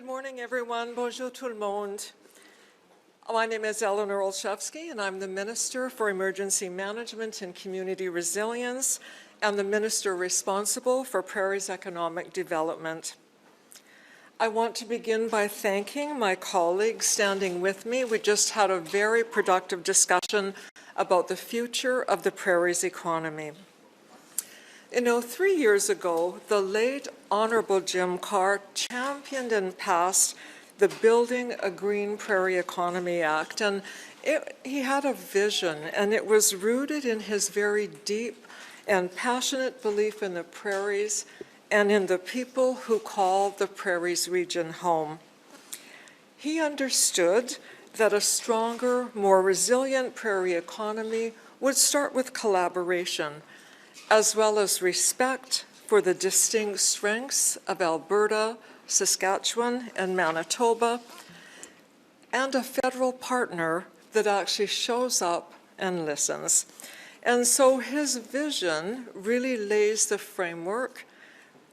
Good morning, everyone. Bonjour tout le monde. My name is Eleanor Olszewski, and I'm the Minister for Emergency Management and Community Resilience and the Minister responsible for Prairies Economic Development. I want to begin by thanking my colleagues standing with me. We just had a very productive discussion about the future of the Prairies economy. You know, 3 years ago, the late Honourable Ben Carr championed and passed the Building a Green Prairie Economy Act, and he had a vision, and it was rooted in his very deep and passionate belief in the prairies and in the people who call the Prairies region home. He understood that a stronger, more resilient prairie economy would start with collaboration, as well as respect for the distinct strengths of Alberta, Saskatchewan, and Manitoba, and a federal partner that actually shows up and listens. And so his vision really lays the framework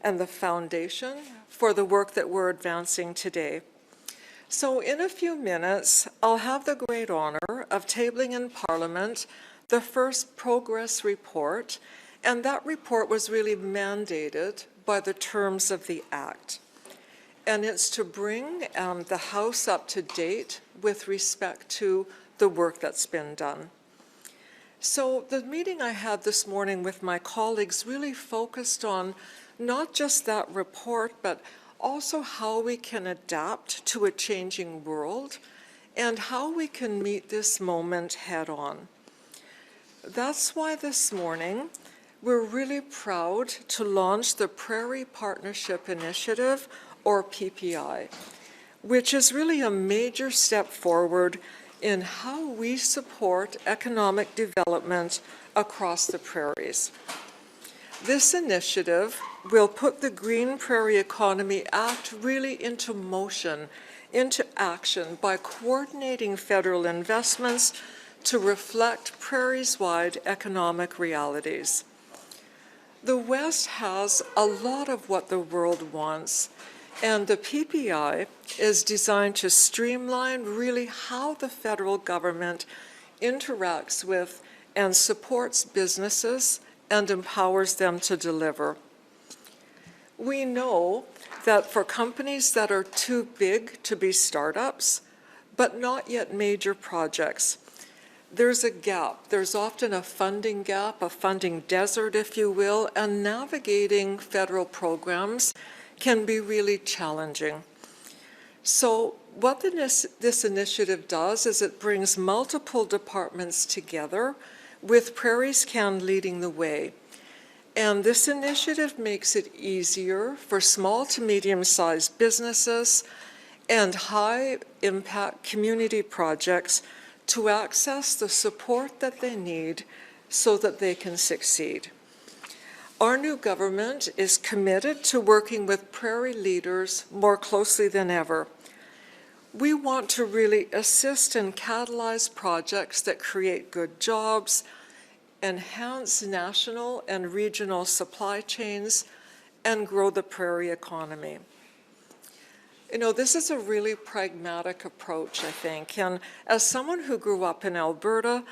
and the foundation for the work that we're advancing today. So in a few minutes, I'll have the great honor of tabling in Parliament the first progress report, and that report was really mandated by the terms of the Act. And it's to bring the House up to date with respect to the work that's been done. So the meeting I had this morning with my colleagues really focused on not just that report, but also how we can adapt to a changing world and how we can meet this moment head on. That's why this morning, we're really proud to launch the Prairie Partnership Initiative, or PPI, which is really a major step forward in how we support economic development across the prairies. This initiative will put the Green Prairie Economy Act really into motion, into action by coordinating federal investments to reflect prairies-wide economic realities. The West has a lot of what the world wants, and the PPI is designed to streamline really how the federal government interacts with and supports businesses and empowers them to deliver. We know that for companies that are too big to be startups, but not yet major projects, there's a gap. There's often a funding gap, a funding desert, if you will, and navigating federal programs can be really challenging. So what this initiative does is it brings multiple departments together with Prairies Can leading the way. And this initiative makes it easier for small to medium-sized businesses and high-impact community projects to access the support that they need so that they can succeed. Our new government is committed to working with prairie leaders more closely than ever. We want to really assist and catalyze projects that create good jobs, enhance national and regional supply chains, and grow the prairie economy. You know, this is a really pragmatic approach, I think, and as someone who grew up in Alberta,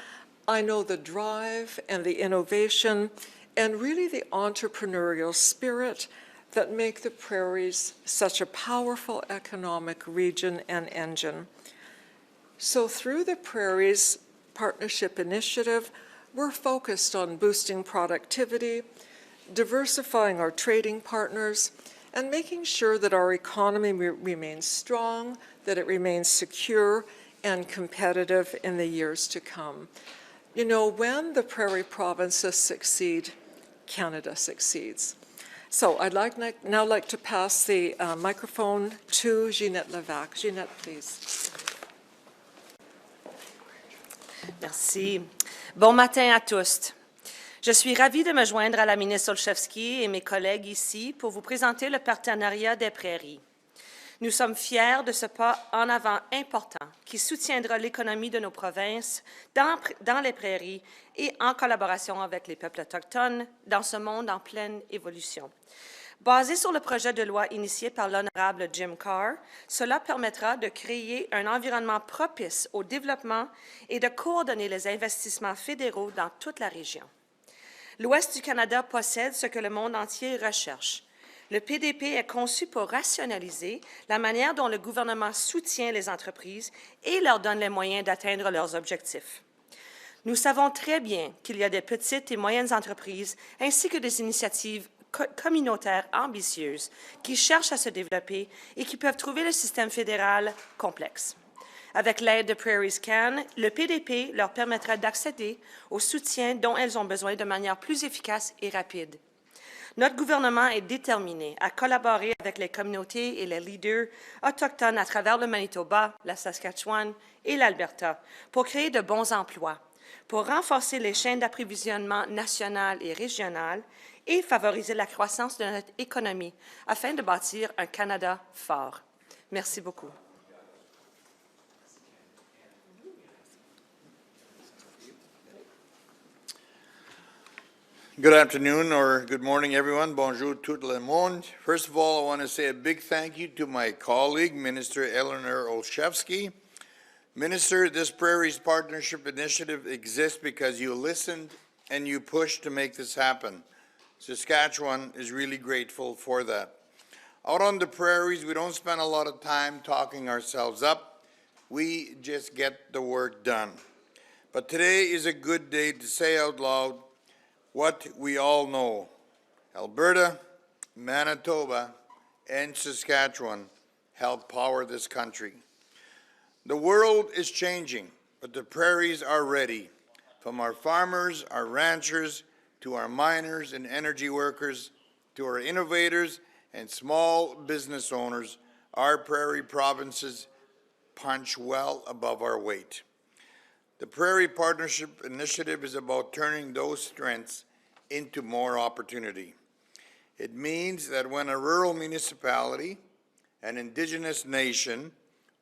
I know the drive and the innovation and really the entrepreneurial spirit that make the prairies such a powerful economic region and engine. So through the Prairies Partnership Initiative, we're focused on boosting productivity, diversifying our trading partners, and making sure that our economy remains strong, that it remains secure and competitive in the years to come. You know, when the prairie provinces succeed, Canada succeeds. So I'd now like to pass the microphone to Ginette Levac. Ginette, please. Merci. Bon matin à tous. Je suis ravie de me joindre à la ministre Olszewski et mes collègues ici pour vous présenter le partenariat des prairies. Nous sommes fiers de ce pas en avant important qui soutiendra l'économie de nos provinces dans les prairies et en collaboration avec les peuples autochtones dans ce monde en pleine évolution. Basé sur le projet de loi initié par l'honorable Jim Carr, cela permettra de créer un environnement propice au développement et de coordonner les investissements fédéraux dans toute la région. L'Ouest du Canada possède ce que le monde entier recherche. Le PDP est conçu pour rationaliser la manière dont le gouvernement soutient les entreprises et leur donne les moyens d'atteindre leurs objectifs. Nous savons très bien qu'il y a des petites et moyennes entreprises ainsi que des initiatives communautaires ambitieuses qui cherchent à se développer et qui peuvent trouver le système fédéral complexe. Avec l'aide de Prairies Can, le PDP leur permettra d'accéder au soutien dont elles ont besoin de manière plus efficace et rapide. Notre gouvernement est déterminé à collaborer avec les communautés et les leaders autochtones à travers le Manitoba, la Saskatchewan et l'Alberta pour créer de bons emplois, pour renforcer les chaînes d'approvisionnement nationales et régionales et favoriser la croissance de notre économie afin de bâtir un Canada fort. Merci beaucoup. Good afternoon or good morning, everyone. Bonjour tout le monde. First of all, I want to say a big thank you to my colleague, Minister Eleanor Olszewski. Minister, this Prairies Partnership Initiative exists because you listened and you pushed to make this happen. Saskatchewan is really grateful for that. Out on the prairies, we don't spend a lot of time talking ourselves up. We just get the work done. But today is a good day to say out loud what we all know. Alberta, Manitoba, and Saskatchewan help power this country. The world is changing, but the prairies are ready. From our farmers, our ranchers, to our miners and energy workers, to our innovators and small business owners, our prairie provinces punch well above our weight. The Prairie Partnership Initiative is about turning those strengths into more opportunity. It means that when a rural municipality, an Indigenous nation,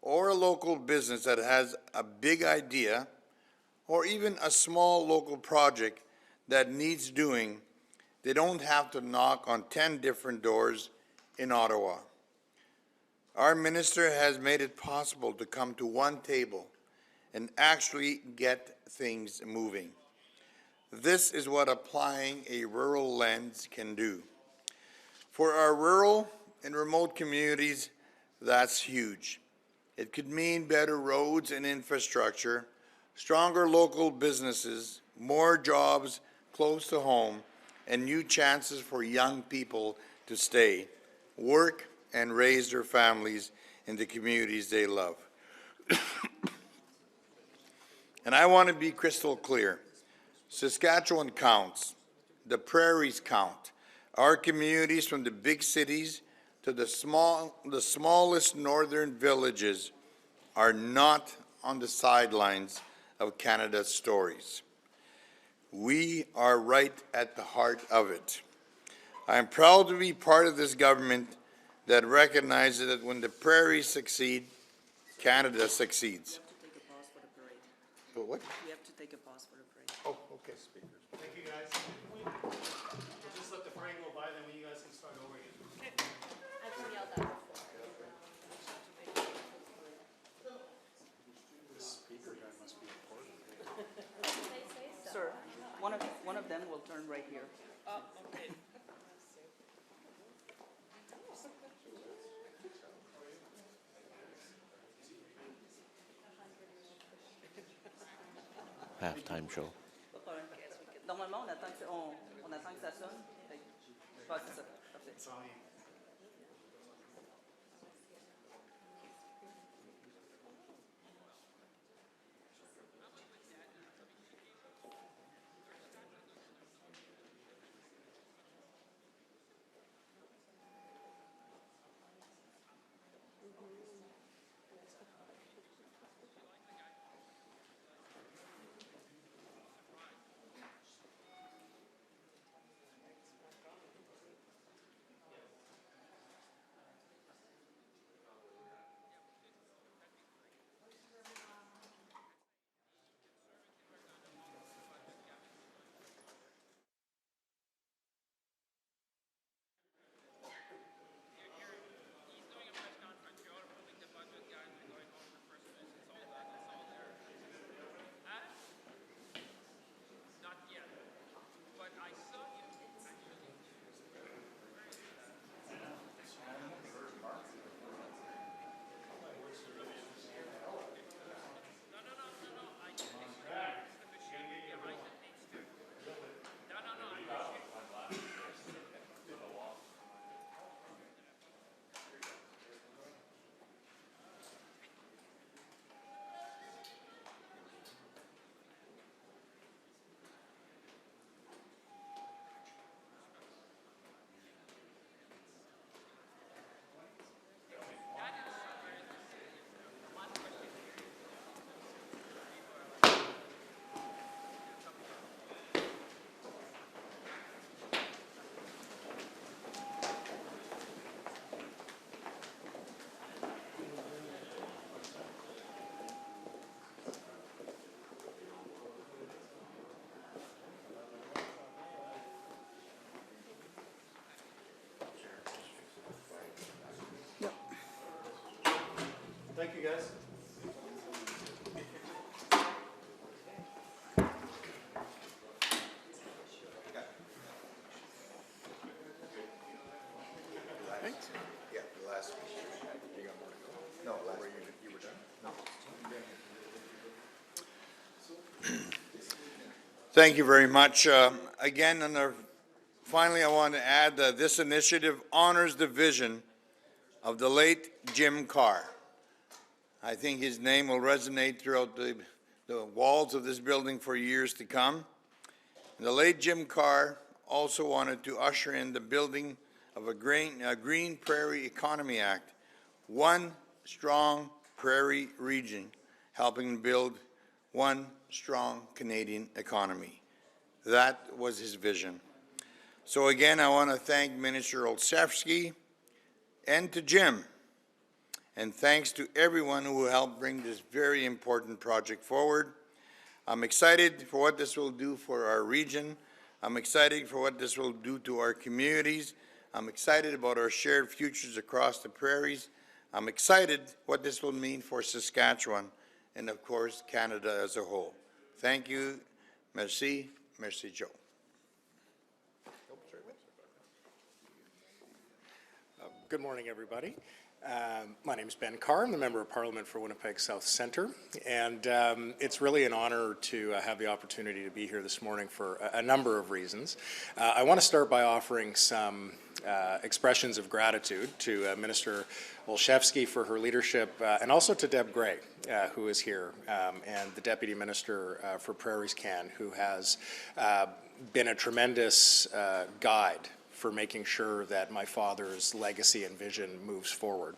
or a local business that has a big idea, or even a small local project that needs doing, they don't have to knock on 10 different doors in Ottawa. Our minister has made it possible to come to one table and actually get things moving. This is what applying a rural lens can do. For our rural and remote communities, that's huge. It could mean better roads and infrastructure, stronger local businesses, more jobs close to home, and new chances for young people to stay, work, and raise their families in the communities they love. And I want to be crystal clear. Saskatchewan counts. The prairies count. Our communities from the big cities to the smallest northern villages are not on the sidelines of Canada's stories. We are right at the heart of it. I am proud to be part of this government that recognizes that when the prairies succeed, Canada succeeds. What? We have to take a pause for the parade. Oh, okay. Thank you, guys. We'll just let the parade go by, then you guys can start over again. This speaker guy must be important. Sir, one of them will turn right here. Halftime show. Normalement, on attend que ça sonne. Ah, c'est ça. Parfait. It's on you. guys. Yeah, the last. You got more to go? No, last. You were done? No. Thank you very much. Again, finally, I want to add that this initiative honors the vision of the late Jim Carr. I think his name will resonate throughout the walls of this building for years to come. The late Jim Carr also wanted to usher in the building of a Green Prairie Economy Act, one strong prairie region, helping build one strong Canadian economy. That was his vision. So again, I want to thank Minister Olszewski and to Jim, and thanks to everyone who helped bring this very important project forward. I'm excited for what this will do for our region. I'm excited for what this will do to our communities. I'm excited about our shared futures across the prairies. I'm excited what this will mean for Saskatchewan and, of course, Canada as a whole. Thank you. Merci. Merci, Joe. Good morning, everybody. My name is Ben Carr. I'm the Member of Parliament for Winnipeg South Centre, and it's really an honor to have the opportunity to be here this morning for a number of reasons. I want to start by offering some expressions of gratitude to Minister Olszewski for her leadership, and also to Deb Gray, who is here, and the Deputy Minister for Prairies Can, who has been a tremendous guide for making sure that my father's legacy and vision moves forward.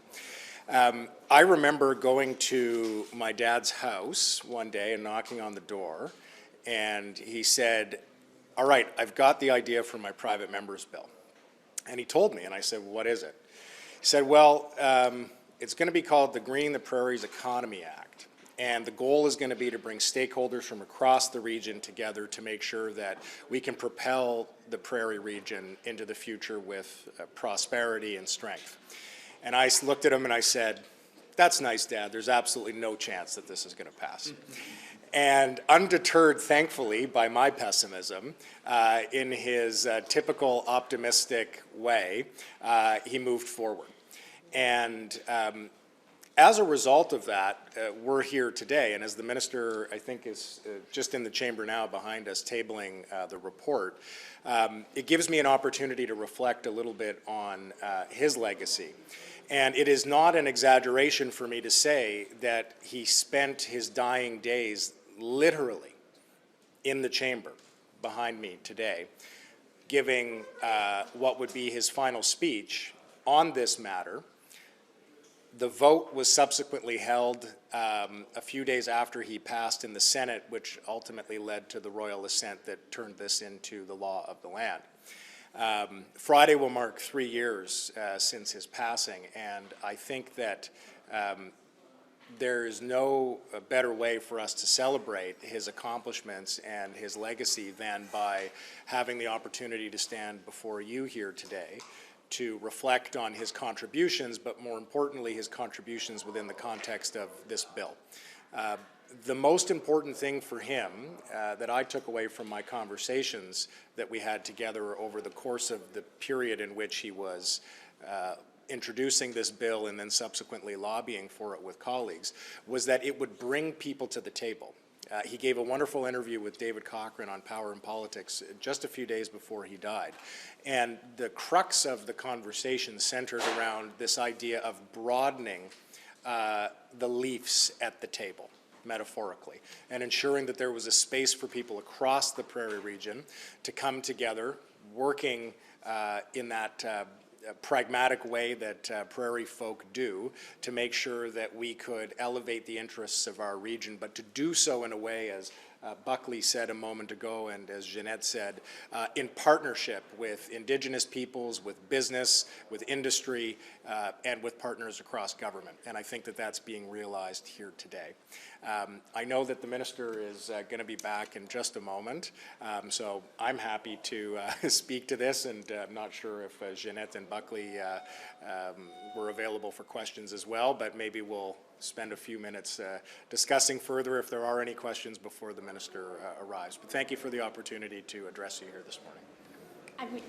I remember going to my dad's house one day and knocking on the door, and he said, "All right, I've got the idea for my private member's bill." And he told me, and I said, "Well, what is it?" He said, "Well, it's going to be called the Green the Prairies Economy Act. And the goal is going to be to bring stakeholders from across the region together to make sure that we can propel the prairie region into the future with prosperity and strength." And I looked at him and I said, "That's nice, Dad. There's absolutely no chance that this is going to pass." And undeterred, thankfully, by my pessimism, in his typical optimistic way, he moved forward. And as a result of that, we're here today, and as the minister, I think, is just in the chamber now behind us tabling the report, it gives me an opportunity to reflect a little bit on his legacy. And it is not an exaggeration for me to say that he spent his dying days literally in the chamber behind me today, giving what would be his final speech on this matter. The vote was subsequently held a few days after he passed in the Senate, which ultimately led to the royal assent that turned this into the law of the land. Friday will mark 3 years since his passing, and I think that there is no better way for us to celebrate his accomplishments and his legacy than by having the opportunity to stand before you here today to reflect on his contributions, but more importantly, his contributions within the context of this bill. The most important thing for him that I took away from my conversations that we had together over the course of the period in which he was introducing this bill and then subsequently lobbying for it with colleagues was that it would bring people to the table. He gave a wonderful interview with David Cochrane on Power and Politics just a few days before he died. And the crux of the conversation centered around this idea of broadening the leafs at the table, metaphorically, and ensuring that there was a space for people across the prairie region to come together, working in that pragmatic way that prairie folk do to make sure that we could elevate the interests of our region, but to do so in a way, as Buckley said a moment ago and as Ginette said, in partnership with Indigenous peoples, with business, with industry, and with partners across government. And I think that that's being realized here today. I know that the minister is going to be back in just a moment, so I'm happy to speak to this, and I'm not sure if Ginette and Buckley were available for questions as well, but maybe we'll spend a few minutes discussing further if there are any questions before the minister arrives. But thank you for the opportunity to address you here this morning.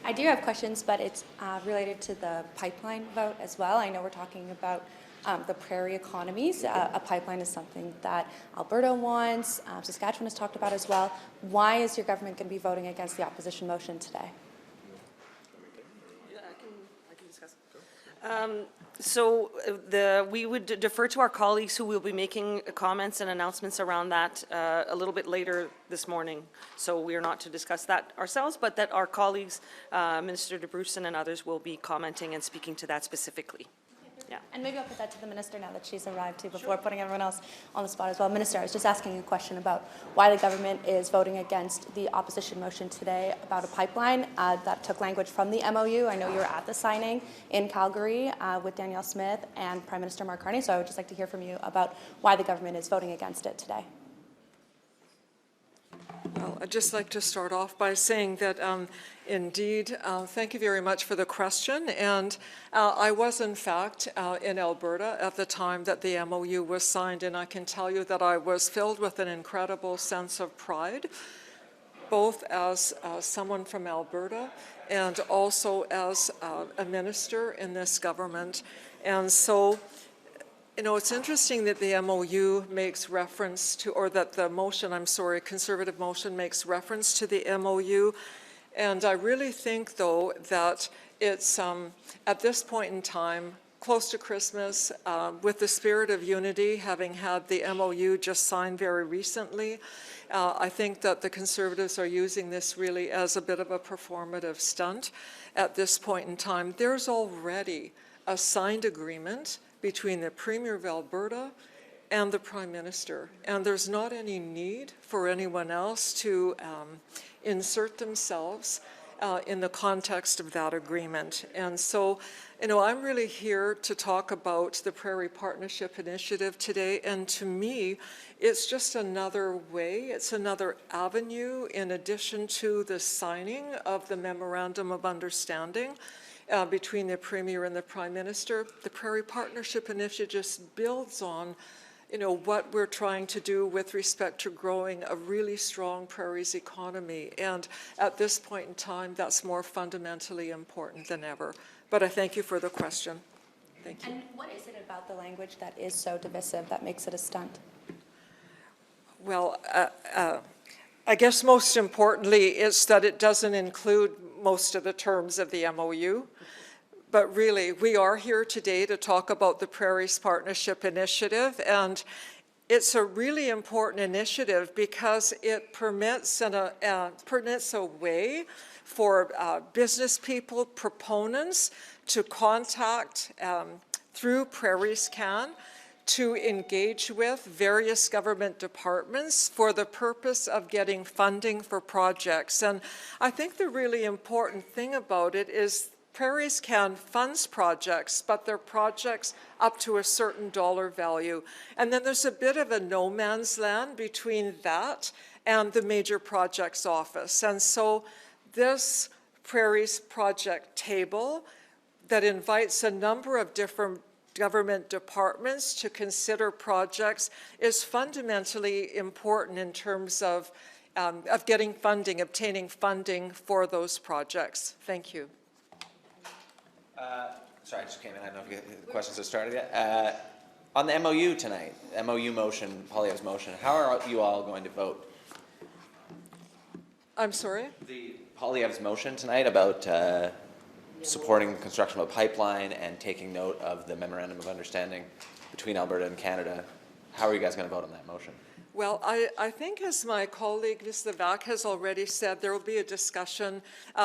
I do have questions, but it's related to the pipeline vote as well. I know we're talking about the prairie economies. A pipeline is something that Alberta wants, Saskatchewan has talked about as well. Why is your government going to be voting against the opposition motion today? Yeah, I can discuss. We would defer to our colleagues who will be making comments and announcements around that a little bit later this morning. So we are not to discuss that ourselves, but that our colleagues, Minister de Brussen and others, will be commenting and speaking to that specifically. Yeah. And maybe I'll put that to the minister now that she's arrived too, before putting everyone else on the spot as well. Minister, I was just asking a question about why the government is voting against the opposition motion today about a pipeline that took language from the MOU. I know you were at the signing in Calgary with Danielle Smith and Prime Minister Mark Carney, so I would just like to hear from you about why the government is voting against it today. Well, I'd just like to start off by saying that indeed, thank you very much for the question. And I was, in fact, in Alberta at the time that the MOU was signed, and I can tell you that I was filled with an incredible sense of pride, both as someone from Alberta and also as a minister in this government. And so, you know, it's interesting that the MOU makes reference to, or that the motion, Conservative motion makes reference to the MOU. And I really think, though, that it's, at this point in time, close to Christmas, with the spirit of unity, having had the MOU just signed very recently, I think that the Conservatives are using this really as a bit of a performative stunt at this point in time. There's already a signed agreement between the Premier of Alberta and the Prime Minister, and there's not any need for anyone else to insert themselves in the context of that agreement. And so, you know, I'm really here to talk about the Prairie Partnership Initiative today, and to me, it's just another way, it's another avenue in addition to the signing of the Memorandum of Understanding between the Premier and the Prime Minister. The Prairie Partnership Initiative just builds on, you know, what we're trying to do with respect to growing a really strong prairies economy. And at this point in time, that's more fundamentally important than ever. But I thank you for the question. Thank you. And what is it about the language that is so divisive that makes it a stunt? Well, I guess most importantly is that it doesn't include most of the terms of the MOU. But really, we are here today to talk about the Prairies Partnership Initiative, and it's a really important initiative because it permits a way for business people, proponents, to contact through Prairies Can to engage with various government departments for the purpose of getting funding for projects. And I think the really important thing about it is Prairies Can funds projects, but they're projects up to a certain dollar value. And then there's a bit of a no man's land between that and the Major Projects Office. And so this Prairies Project Table that invites a number of different government departments to consider projects is fundamentally important in terms of getting funding, obtaining funding for those projects. Thank you. Sorry, I just came in. I don't know if the questions have started yet. On the MOU tonight, MOU motion, Poilievre's motion, how are you all going to vote? I'm sorry? The Poilievre's motion tonight about supporting the construction of a pipeline and taking note of the Memorandum of Understanding between Alberta and Canada, how are you guys going to vote on that motion? Well, I think, as my colleague, Ms. Levac, has already said, there will be a discussion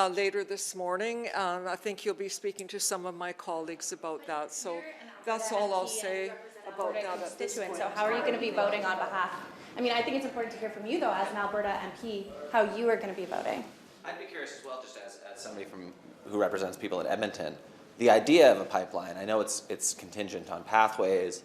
later this morning. I think you'll be speaking to some of my colleagues about that. So that's all I'll say about that at this point. So how are you going to be voting on behalf? I mean, I think it's important to hear from you, though, as an Alberta MP, how you are going to be voting. I'd be curious as well, just as somebody who represents people in Edmonton, the idea of a pipeline, I know it's contingent on pathways,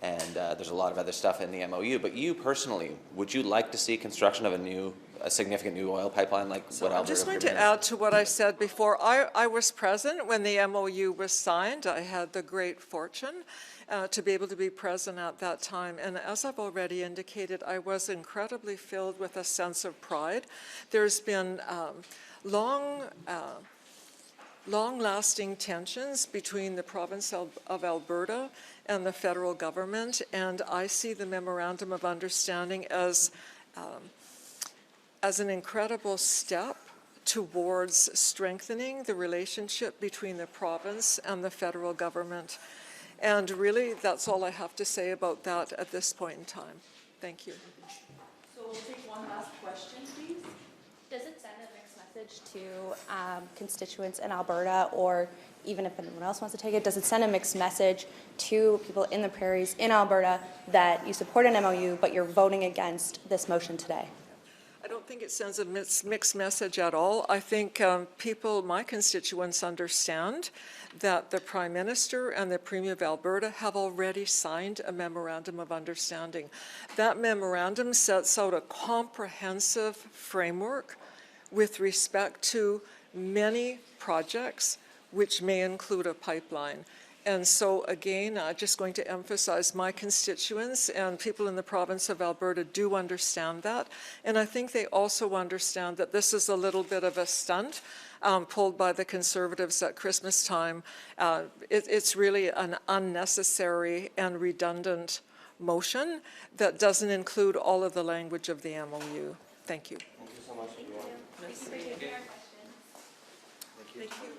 and there's a lot of other stuff in the MOU, but you personally, would you like to see construction of a new a significant new oil pipeline like what Alberta? I'm just going to proposes? add to what I said before. I was present when the MOU was signed. I had the great fortune to be able to be present at that time. And as I've already indicated, I was incredibly filled with a sense of pride. There's been long-lasting tensions between the province of Alberta and the federal government, and I see the Memorandum of Understanding as an incredible step towards strengthening the relationship between the province and the federal government. And really, that's all I have to say about that at this point in time. Thank you. So we'll take one last question, please. Does it send a mixed message to constituents in Alberta, or even if anyone else wants to take it, does it send a mixed message to people in the prairies in Alberta that you support an MOU, but you're voting against this motion today? I don't think it sends a mixed message at all. I think people, my constituents, understand that the Prime Minister and the Premier of Alberta have already signed a Memorandum of Understanding. That memorandum sets out a comprehensive framework with respect to many projects, which may include a pipeline. And so again, just going to emphasize my constituents and people in the province of Alberta do understand that. And I think they also understand that this is a little bit of a stunt pulled by the Conservatives at Christmas time. It's really an unnecessary and redundant motion that doesn't include all of the language of the MOU. Thank you. Thank you so much, everyone. Merci. Thank you.